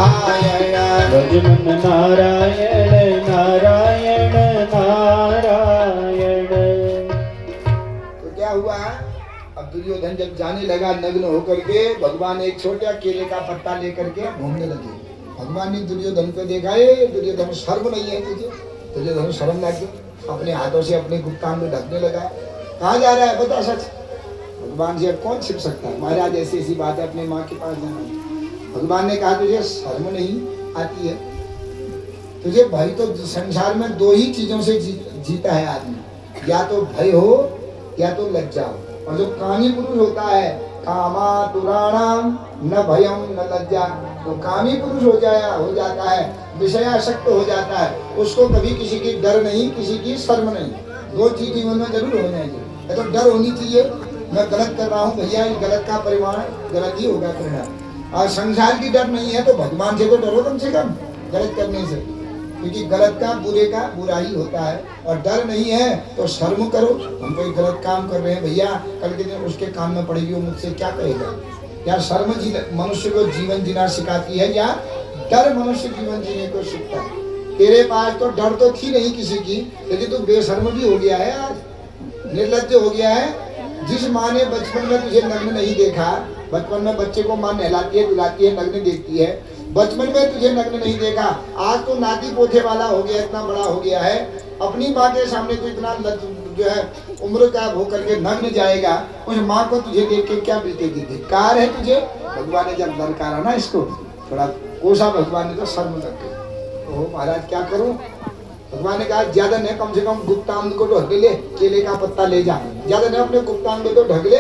नारायण भजमन नारायण नारायण नारायण। तो क्या हुआ? अब दुर्योधन जब जाने लगा नग्न होकर के, भगवान एक छोटा केले का पत्ता लेकर के घूमने लगे। भगवान ने दुर्योधन को देखा, ए दुर्योधन शर्म नहीं है तुझे? दुर्योधन शर्म लग गई, अपने हाथों से अपने गुप्तांग में ढकने लगा। कहाँ जा रहा है बता सच? भगवान से अब कौन छिप सकता है? महाराज ऐसी ऐसी बात है, अपने माँ के पास जाना है। भगवान ने कहा तुझे शर्म नहीं आती है? तुझे भय तो संसार में दो ही चीजों से जीता है आदमी, या तो भय हो या तो लज्जा हो। और जो कामी पुरुष होता है, कामा तुराणाम न भयम न लज्जा, तो कामी पुरुष हो जाता है, विषयासक्त हो जाता है, उसको कभी किसी की डर नहीं, किसी की शर्म नहीं। दो चीज जीवन में जरूर होना चाहिए। तो डर होनी चाहिए, मैं गलत कर रहा हूँ भैया, गलत का परिमाण गलत ही होगा परिणाम। और संसार की डर नहीं है तो भगवान से तो डरो कम से कम गलत करने से, क्योंकि गलत का बुरे का बुरा ही होता है। और डर नहीं है तो शर्म करो, हम कोई गलत काम कर रहे हैं भैया, कल के दिन उसके काम में पड़ेगी, वो मुझसे क्या कहेगा? या शर्म मनुष्य को जीवन जीना सिखाती है, या डर मनुष्य जीवन जीने को सीखता है? तेरे पास तो डर तो थी नहीं किसी की, लेकिन तू बेशर्म भी हो गया है, आज निर्लज्ज हो गया है। जिस माँ ने बचपन में तुझे नग्न नहीं देखा, बचपन में बच्चे को माँ नहलाती है, दुलाती है, नग्न देखती है, बचपन में तुझे नग्न नहीं देखा, आज तो नाती पोते वाला हो गया, इतना बड़ा हो गया है, अपनी माँ के सामने तो इतना जो है उम्र का होकर के नग्न जाएगा, उस माँ को तुझे देख के क्या बीतेगी? धिक्कार है तुझे। भगवान ने जब दरकारा ना इसको, थोड़ा कोसा भगवान ने तो शर्म लग गई। ओ महाराज क्या करूं? भगवान ने कहा ज्यादा नहीं, कम से कम गुप्तांग को तो ढक ले, केले का पत्ता ले जा, ज्यादा नहीं अपने गुप्तांग को तो ढक ले।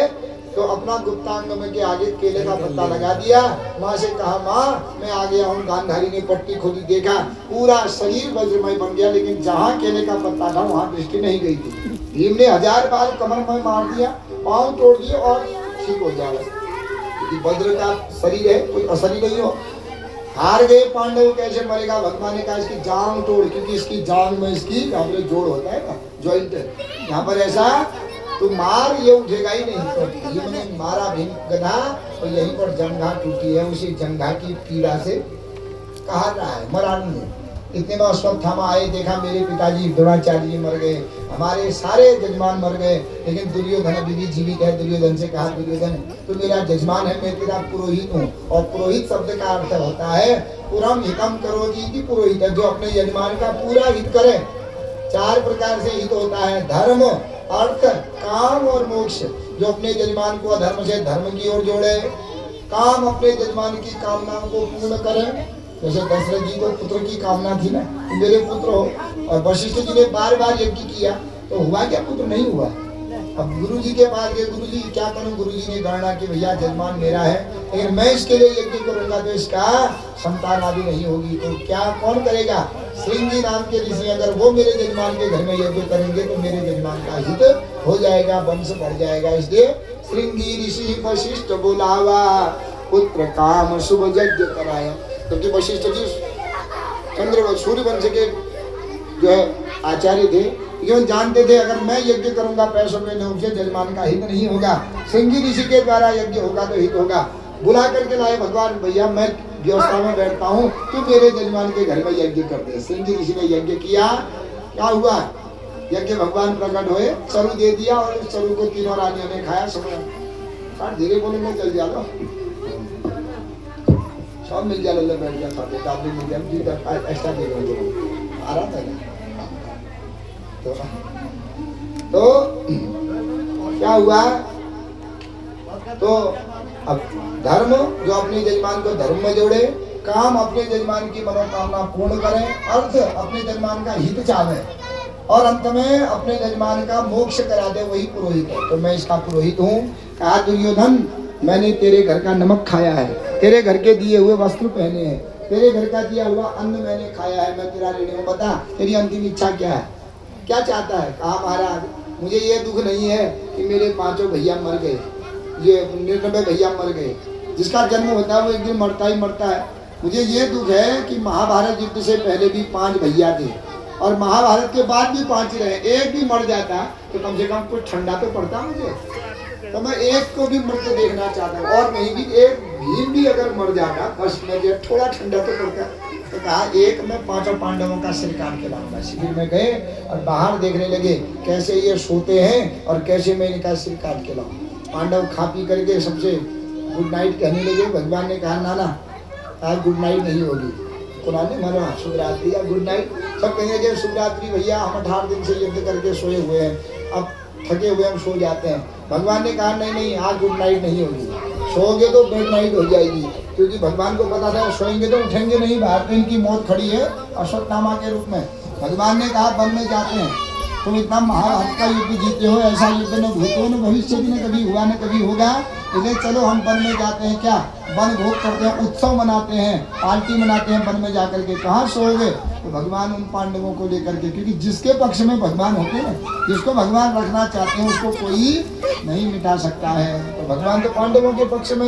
तो अपना गुप्तांग में के आगे केले का पत्ता लगा दिया। माँ से कहा माँ मैं आ गया हूँ। गांधारी ने पट्टी खोली, देखा पूरा शरीर वज्रमय बन गया, लेकिन जहाँ केले का पत्ता था वहाँ दृष्टि नहीं गई थी। भीम ने 1000 बार कमर में मार दिया, पाँव तोड़ दिए और ठीक हो जाएगा, क्योंकि वज्र का शरीर है, कोई असर ही नहीं हो। हार गए पांडव, कैसे मरेगा? भगवान ने कहा इसकी जांग तोड़, क्योंकि इसकी जांग में इसकी यहाँ पर जोड़ होता है ना, जॉइंट, यहाँ पर ऐसा तो मार, ये उठेगा ही नहीं। तो भीम ने मारा भीम गधा, और यहीं पर जंघा टूटी है, उसी जंघा की पीड़ा से कहा रहा है मरा नहीं। इतने में अश्वत्थामा आए, देखा मेरे पिताजी द्रोणाचार्य जी मर गए, हमारे सारे जजमान मर गए, लेकिन दुर्योधन अभी भी जीवित है। दुर्योधन से कहा दुर्योधन तू मेरा जजमान है, मैं तेरा पुरोहित हूँ। और पुरोहित शब्द का अर्थ होता है पुरम हितम करोति, पुरोहित, जो अपने यजमान का पूरा हित करे। 4 प्रकार से हित होता है, धर्म, अर्थ, काम और मोक्ष। जो अपने यजमान को अधर्म से धर्म की ओर जोड़े, काम अपने यजमान की कामनाओं को पूर्ण करे। जैसे दशरथ जी को पुत्र की कामना थी ना, मेरे पुत्र हो, और वशिष्ठ जी ने बार बार यज्ञ किया, तो हुआ क्या? पुत्र नहीं हुआ। अब गुरु जी के पास गए, गुरु जी क्या करूं? गुरु जी ने गणना की भैया जजमान मेरा है, लेकिन मैं इसके लिए यज्ञ करूंगा तो इसका संतान आदि नहीं होगी, तो क्या कौन करेगा? श्रृंगी नाम के ऋषि, अगर वो मेरे जजमान के घर में यज्ञ करेंगे तो मेरे जजमान का हित हो जाएगा, वंश बढ़ जाएगा। इसलिए श्रृंगी ऋषि वशिष्ठ बुलावा, पुत्र काम शुभ यज्ञ कराया। क्योंकि वशिष्ठ जी चंद्र सूर्य वंश के जो है आचार्य थे, ये जानते थे अगर मैं यज्ञ करूंगा पैसों में नहीं, जजमान का हित नहीं होगा, श्रृंगी ऋषि के द्वारा यज्ञ होगा तो हित होगा। बुला करके लाए भगवान, भैया मैं व्यवस्था में बैठता हूँ, तू मेरे जजमान के घर में यज्ञ कर दे। श्रृंगी ऋषि ने यज्ञ किया, क्या हुआ? यज्ञ भगवान प्रकट हुए, चरु दे दिया, और उस चरु को तीनों रानियों ने खाया। सब धीरे बोलेंगे चल जा लो, सब मिल जाए, बैठ गया, खाते दाबली मिल जाए, एक्स्ट्रा दे दो, आ रहा था ना। तो क्या हुआ? तो अब धर्म, जो अपने जजमान को धर्म में जोड़े, काम अपने जजमान की मनोकामना पूर्ण करें, अर्थ अपने जजमान का हित चाहे, और अंत में अपने जजमान का मोक्ष करा दे, वही पुरोहित है। तो मैं इसका पुरोहित हूँ। कहा दुर्योधन मैंने तेरे घर का नमक खाया है, तेरे घर के दिए हुए वस्त्र पहने हैं, तेरे घर का दिया हुआ अन्न मैंने खाया है, मैं तेरा ऋणी हूँ। बता तेरी अंतिम इच्छा क्या है, क्या चाहता है? कहा महाराज मुझे ये दुख नहीं है कि मेरे 5 भैया मर गए, ये 99 भैया मर गए। जिसका जन्म होता है वो एक दिन मरता ही मरता है। मुझे ये दुख है कि महाभारत युद्ध से पहले भी 5 भैया थे, और महाभारत के बाद भी 5 रहे, एक भी मर जाता तो कम से कम कुछ ठंडा तो पड़ता मुझे। तो मैं एक को भी मरते देखना चाहता हूँ, और नहीं भी एक भीम भी अगर मर जाता बस में जो थोड़ा ठंडा तो पड़ता। तो कहा एक मैं 5 पांडवों का सिर काट के लाऊंगा। शिविर में गए और बाहर देखने लगे कैसे ये सोते हैं और कैसे मैं इनका सिर काट के लाऊं। पांडव खा पी करके सबसे गुड नाइट कहने लगे। भगवान ने कहा नाना आज गुड नाइट नहीं होगी। कुरान ने माना शुभरात्रि या गुड नाइट। सब कहेंगे कि शुभरात्रि भैया हम 18 दिन से युद्ध करके सोए हुए हैं, अब थके हुए हम सो जाते हैं। भगवान ने कहा नहीं नहीं आज गुड नाइट नहीं होगी, सोओगे तो मिड नाइट हो जाएगी। क्योंकि भगवान को पता था सोएंगे तो उठेंगे नहीं, बाहर तो इनकी मौत खड़ी है अश्वत्थामा के रूप में। भगवान ने कहा वन में जाते हैं, तुम इतना महाभारत का युद्ध जीते हो, ऐसा युद्ध न भूतो न भविष्य में कभी हुआ न कभी होगा, इसलिए चलो हम वन में जाते हैं। क्या वन भोग करते हैं, उत्सव मनाते हैं, पार्टी मनाते हैं वन में जाकर के। कहाँ सोओगे? तो भगवान उन पांडवों को लेकर के, क्योंकि जिसके पक्ष में भगवान होते हैं, जिसको भगवान रखना चाहते हैं उसको कोई नहीं मिटा सकता है। तो भगवान तो पांडवों के पक्ष में